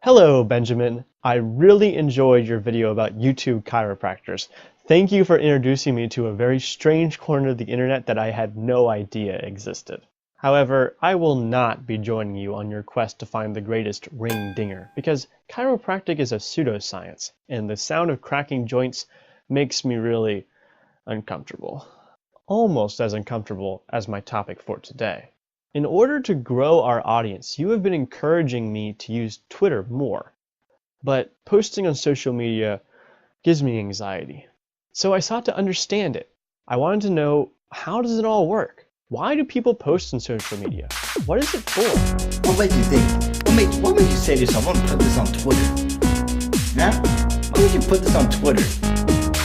Hello, Benjamin. I really enjoyed your video about YouTube chiropractors. Thank you for introducing me to a very strange corner of the internet that I had no idea existed. However, I will not be joining you on your quest to find the greatest ring-dinger, because chiropractic is a pseudoscience, and the sound of cracking joints makes me really uncomfortable. Almost as uncomfortable as my topic for today. In order to grow our audience, you have been encouraging me to use Twitter more, but posting on social media gives me anxiety. So I sought to understand it. I wanted to know, how does it all work? Why do people post on social media? What is it for? What made you think? What made you say this? I want to put this on Twitter. Huh? Why would you put this on Twitter?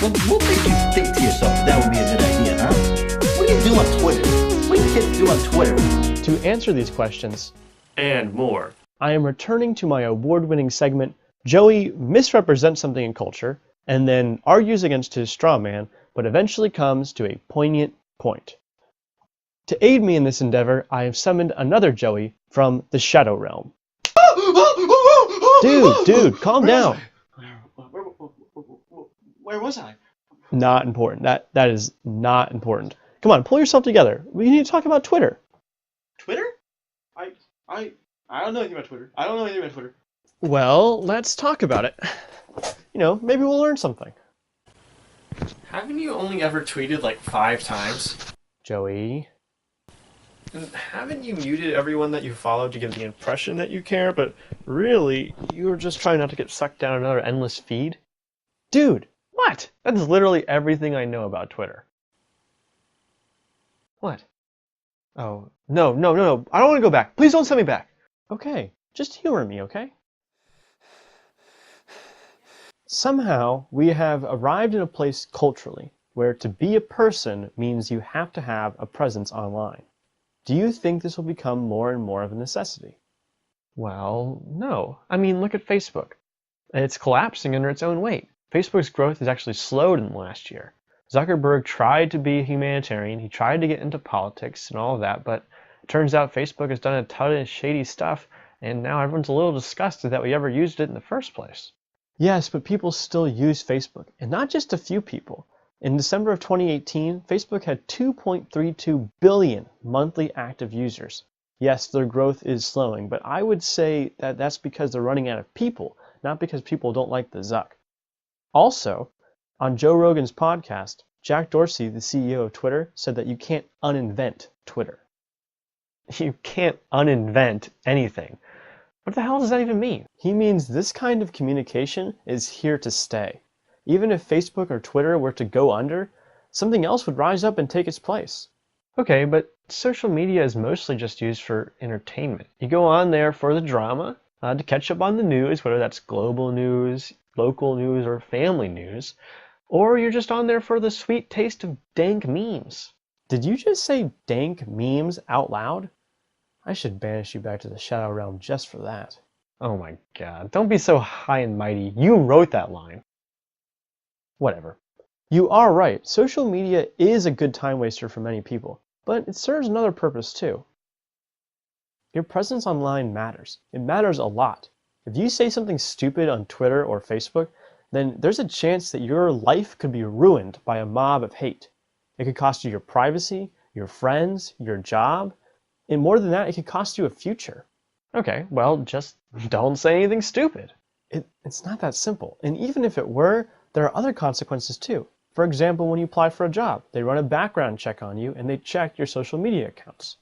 What made you think to yourself that would be a good idea, huh? What do you do on Twitter? What do you kids do on Twitter? To answer these questions, and more, I am returning to my award-winning segment, Joey misrepresents something in culture, and then argues against his straw man, but eventually comes to a poignant point. To aid me in this endeavor, I have summoned another Joey from the Shadow Realm. Dude, calm down. Where was I? Not important. That is not important. Come on, pull yourself together. We need to talk about Twitter. Twitter? I don't know anything about Twitter. I don't know anything about Twitter. Well, let's talk about it. You know, maybe we'll learn something. Haven't you only ever tweeted like 5 times? Joey. And haven't you muted everyone that you follow to give the impression that you care, but really, You were just trying not to get sucked down another endless feed? Dude, what? That's literally everything I know about Twitter. What? Oh, no. I don't want to go back. Please don't send me back. Okay, just humor me, okay? Somehow, we have arrived in a place culturally where to be a person means you have to have a presence online. Do you think this will become more and more of a necessity? Well, no. I mean, look at Facebook. It's collapsing under its own weight. Facebook's growth has actually slowed in the last year. Zuckerberg tried to be a humanitarian, he tried to get into politics and all of that, but it turns out Facebook has done a ton of shady stuff, and now everyone's a little disgusted that we ever used it in the first place. Yes, but people still use Facebook, and not just a few people. In December of 2018, Facebook had 2.32 billion monthly active users. Yes, their growth is slowing, but I would say that that's because they're running out of people, not because people don't like the Zucc. Also, on Joe Rogan's podcast, Jack Dorsey, the CEO of Twitter, said that you can't uninvent Twitter. You can't uninvent anything. What the hell does that even mean? He means this kind of communication is here to stay. Even if Facebook or Twitter were to go under, something else would rise up and take its place. Okay, but social media is mostly just used for entertainment. You go on there for the drama, to catch up on the news, whether that's global news, local news, or family news, or you're just on there for the sweet taste of dank memes. Did you just say dank memes out loud? I should banish you back to the Shadow Realm just for that. Oh my god, don't be so high and mighty. You wrote that line. Whatever. You are right, social media is a good time waster for many people, but it serves another purpose too. Your presence online matters. It matters a lot. If you say something stupid on Twitter or Facebook, then there's a chance that your life could be ruined by a mob of hate. It could cost you your privacy, your friends, your job, and more than that, it could cost you a future. Okay, well, just don't say anything stupid. It's not that simple, and even if it were, there are other consequences too. For example, when you apply for a job, they run a background check on you and they check your social media accounts.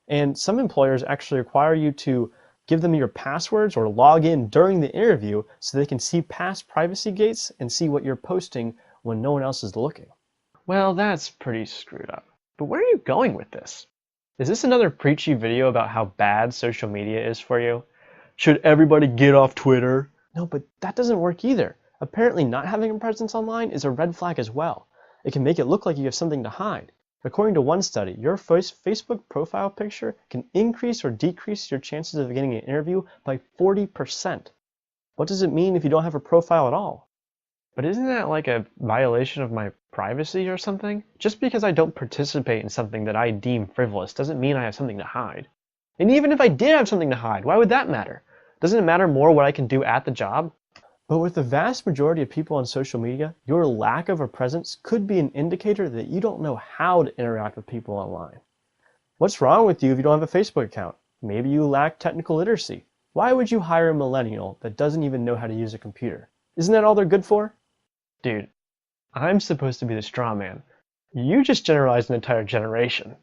And some employers actually require you to give them your passwords or log in during the interview so they can see past privacy gates and see what you're posting when no one else is looking. Well, that's pretty screwed up. But where are you going with this? Is this another preachy video about how bad social media is for you? Should everybody get off Twitter? No, but that doesn't work either. Apparently not having a presence online is a red flag as well. It can make it look like you have something to hide. According to one study, your Facebook profile picture can increase or decrease your chances of getting an interview by 40%. What does it mean if you don't have a profile at all? But isn't that like a violation of my privacy or something? Just because I don't participate in something that I deem frivolous doesn't mean I have something to hide. And even if I did have something to hide, why would that matter? Doesn't it matter more what I can do at the job? But with the vast majority of people on social media, your lack of a presence could be an indicator that you don't know how to interact with people online. What's wrong with you if you don't have a Facebook account? Maybe you lack technical literacy. Why would you hire a millennial that doesn't even know how to use a computer? Isn't that all they're good for? Dude, I'm supposed to be the straw man. You just generalized an entire generation.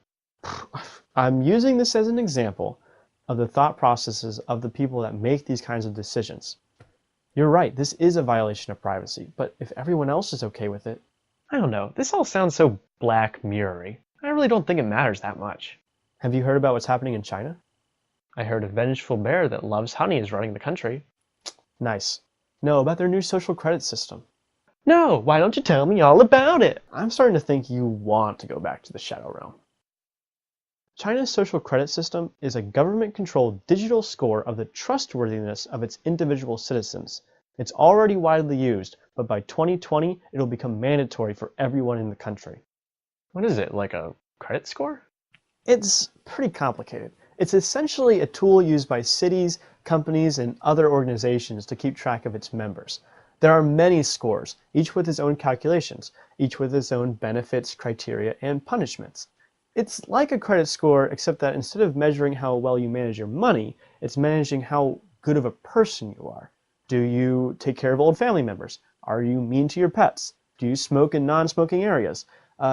I'm using this as an example of the thought processes of the people that make these kinds of decisions. You're right, this is a violation of privacy, but if everyone else is okay with it, I don't know, this all sounds so Black Mirror-y. I really don't think it matters that much. Have you heard about what's happening in China? I heard a vengeful bear that loves honey is running the country. Nice. No, about their new social credit system. No, why don't you tell me all about it? I'm starting to think you want to go back to the Shadow Realm. China's social credit system is a government-controlled digital score of the trustworthiness of its individual citizens. It's already widely used, but by 2020, it'll become mandatory for everyone in the country. What is it, like a credit score? It's pretty complicated. It's essentially a tool used by cities, companies, and other organizations to keep track of its members. There are many scores, each with its own calculations, each with its own benefits, criteria, and punishments. It's like a credit score, except that instead of measuring how well you manage your money, it's managing how good of a person you are. Do you take care of old family members? Are you mean to your pets? Do you smoke in non-smoking areas?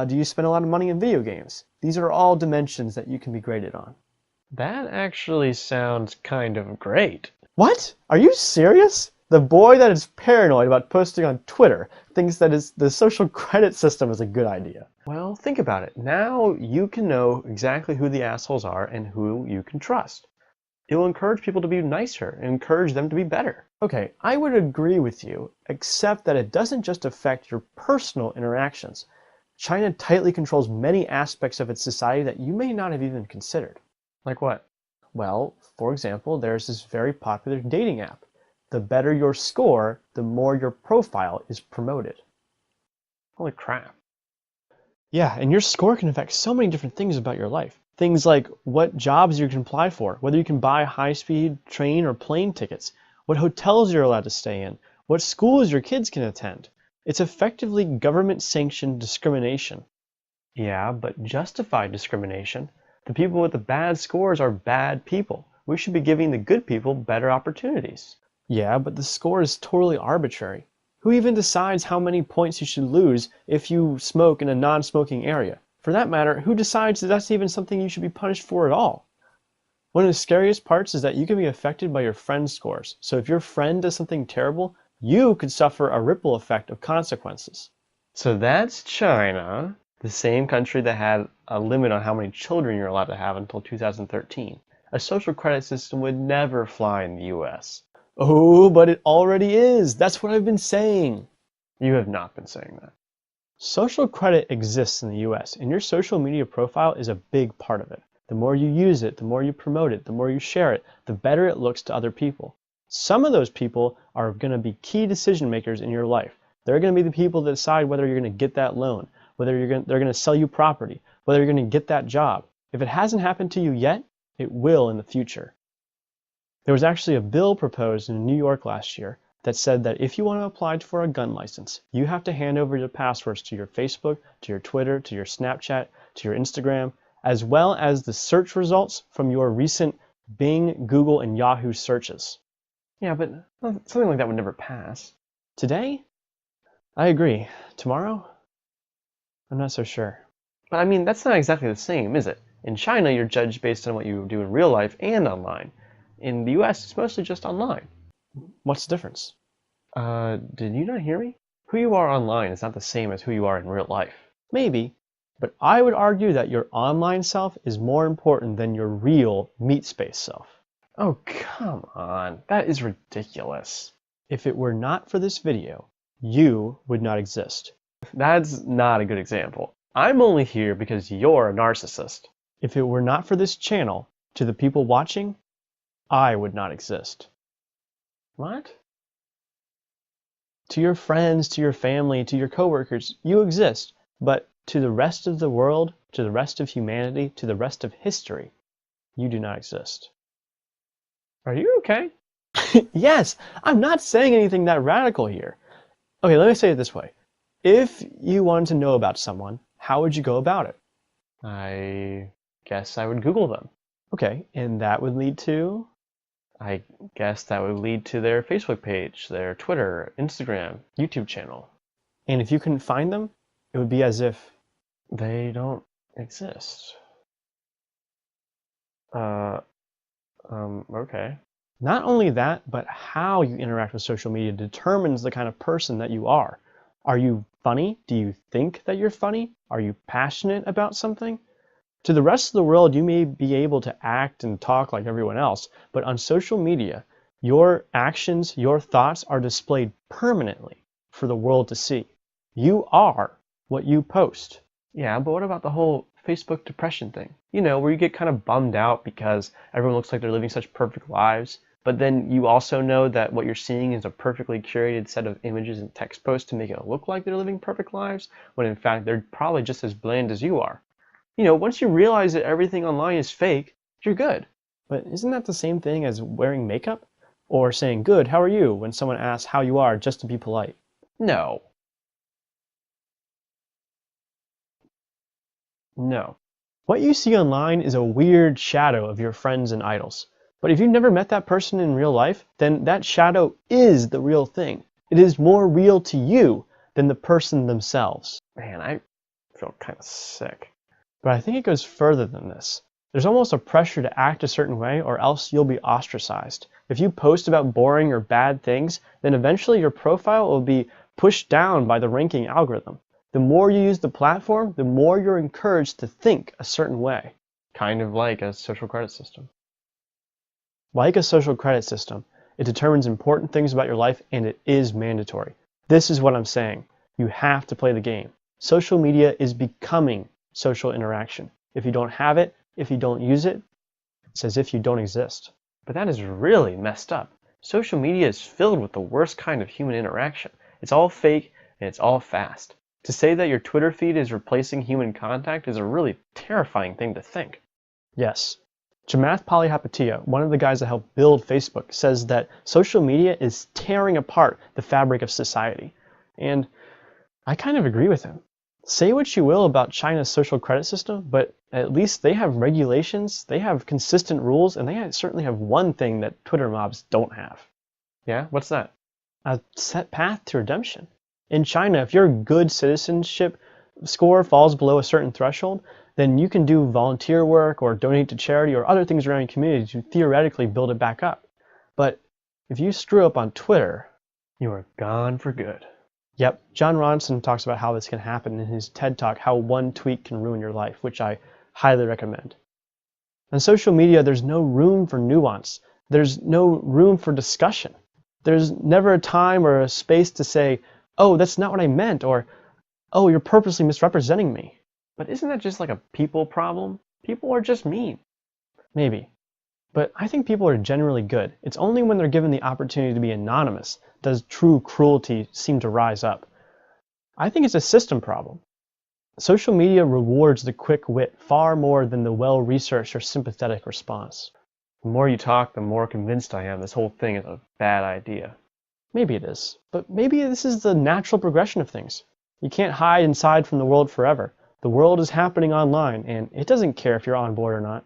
Do you spend a lot of money in video games? These are all dimensions that you can be graded on. That actually sounds kind of great. What? Are you serious? The boy that is paranoid about posting on Twitter thinks that the social credit system is a good idea. Well, think about it. Now you can know exactly who the assholes are and who you can trust. It will encourage people to be nicer and encourage them to be better. Okay, I would agree with you, except that it doesn't just affect your personal interactions. China tightly controls many aspects of its society that you may not have even considered. Like what? Well, for example, there's this very popular dating app. The better your score, the more your profile is promoted. Holy crap. Yeah, and your score can affect so many different things about your life. Things like what jobs you can apply for, whether you can buy high-speed train or plane tickets, what hotels you're allowed to stay in, what schools your kids can attend. It's effectively government-sanctioned discrimination. Yeah, but justified discrimination. The people with the bad scores are bad people. We should be giving the good people better opportunities. Yeah, but the score is totally arbitrary. Who even decides how many points you should lose if you smoke in a non-smoking area? For that matter, who decides that that's even something you should be punished for at all? One of the scariest parts is that you can be affected by your friend's scores. So if your friend does something terrible, you could suffer a ripple effect of consequences. So that's China, the same country that had a limit on how many children you're allowed to have until 2013. A social credit system would never fly in the US. Oh, but it already is. That's what I've been saying. You have not been saying that. Social credit exists in the US, and your social media profile is a big part of it. The more you use it, the more you promote it, the more you share it, the better it looks to other people. Some of those people are going to be key decision makers in your life. They're going to be the people that decide whether you're going to get that loan, whether they're going to sell you property, whether you're going to get that job. If it hasn't happened to you yet, it will in the future. There was actually a bill proposed in New York last year that said that if you want to apply for a gun license, you have to hand over your passwords to your Facebook, to your Twitter, to your Snapchat, to your Instagram, as well as the search results from your recent Bing, Google, and Yahoo searches. Yeah, but something like that would never pass. Today? I agree. Tomorrow? I'm not so sure. But I mean, that's not exactly the same, is it? In China, you're judged based on what you do in real life and online. In the US, it's mostly just online. What's the difference? Did you not hear me? Who you are online is not the same as who you are in real life. Maybe, but I would argue that your online self is more important than your real meat space self. Oh, come on. That is ridiculous. If it were not for this video, you would not exist. That's not a good example. I'm only here because you're a narcissist. If it were not for this channel, to the people watching, I would not exist. What? To your friends, to your family, to your coworkers, you exist. But to the rest of the world, to the rest of humanity, to the rest of history, you do not exist. Are you okay? Yes, I'm not saying anything that radical here. Okay, let me say it this way. If you wanted to know about someone, how would you go about it? I guess I would Google them. Okay, and that would lead to? I guess that would lead to their Facebook page, their Twitter, Instagram, YouTube channel. And if you couldn't find them, it would be as if They don't exist. Okay. not only that, but how you interact with social media determines the kind of person that you are. Are you funny? Do you think that you're funny? Are you passionate about something? To the rest of the world, you may be able to act and talk like everyone else, but on social media, your actions, your thoughts are displayed permanently for the world to see. You are what you post. Yeah, but what about the whole Facebook depression thing? You know, where you get kind of bummed out because everyone looks like they're living such perfect lives, but then you also know that what you're seeing is a perfectly curated set of images and text posts to make it look like they're living perfect lives, when in fact they're probably just as bland as you are. You know, once you realize that everything online is fake, you're good. But isn't that the same thing as wearing makeup? Or saying, "Good, how are you?" when someone asks how you are just to be polite? No. What you see online is a weird shadow of your friends and idols. But if you've never met that person in real life, then that shadow is the real thing. It is more real to you than the person themselves. Man, I feel kind of sick. But I think it goes further than this. There's almost a pressure to act a certain way or else you'll be ostracized. If you post about boring or bad things, then eventually your profile will be pushed down by the ranking algorithm. The more you use the platform, the more you're encouraged to think a certain way. Kind of like a social credit system. Like a social credit system, it determines important things about your life and it is mandatory. This is what I'm saying. You have to play the game. Social media is becoming social interaction. If you don't have it, if you don't use it, it's as if you don't exist. But that is really messed up. Social media is filled with the worst kind of human interaction. It's all fake and it's all fast. To say that your Twitter feed is replacing human contact is a really terrifying thing to think. Yes. Chamath Palihapitiya, one of the guys that helped build Facebook, says that social media is tearing apart the fabric of society. And I kind of agree with him. Say what you will about China's social credit system, but at least they have regulations, they have consistent rules, and they certainly have one thing that Twitter mobs don't have. Yeah? What's that? A set path to redemption. In China, if your good citizenship score falls below a certain threshold, then you can do volunteer work or donate to charity or other things around your community to theoretically build it back up. But if you screw up on Twitter, you are gone for good. Yep, Jon Ronson talks about how this can happen in his TED Talk, How One Tweet Can Ruin Your Life, which I highly recommend. On social media, there's no room for nuance. There's no room for discussion. There's never a time or a space to say, "Oh, that's not what I meant," or "Oh, you're purposely misrepresenting me." But isn't that just like a people problem? People are just mean. Maybe. But I think people are generally good. It's only when they're given the opportunity to be anonymous does true cruelty seem to rise up. I think it's a system problem. Social media rewards the quick wit far more than the well-researched or sympathetic response. The more you talk, the more convinced I am this whole thing is a bad idea. Maybe it is. But maybe this is the natural progression of things. You can't hide inside from the world forever. The world is happening online, and it doesn't care if you're on board or not.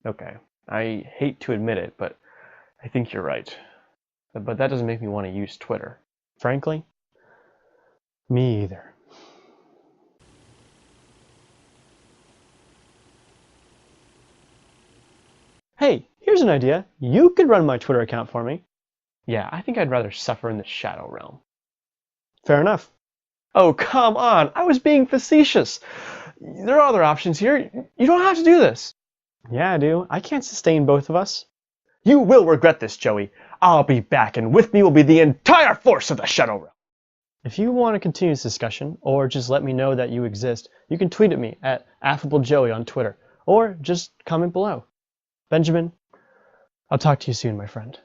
Okay, I hate to admit it, but I think you're right. But that doesn't make me want to use Twitter. Frankly, me either. Hey, here's an idea. You could run my Twitter account for me. Yeah, I think I'd rather suffer in the shadow realm. Fair enough. Oh, come on! I was being facetious! There are other options here. You don't have to do this. Yeah, I do. I can't sustain both of us. You will regret this, Joey. I'll be back, and with me will be the entire force of the Shadow Realm. If you want to continue this discussion, or just let me know that you exist, you can tweet at me at AffableJoey on Twitter, or just comment below. Benjamin, I'll talk to you soon, my friend.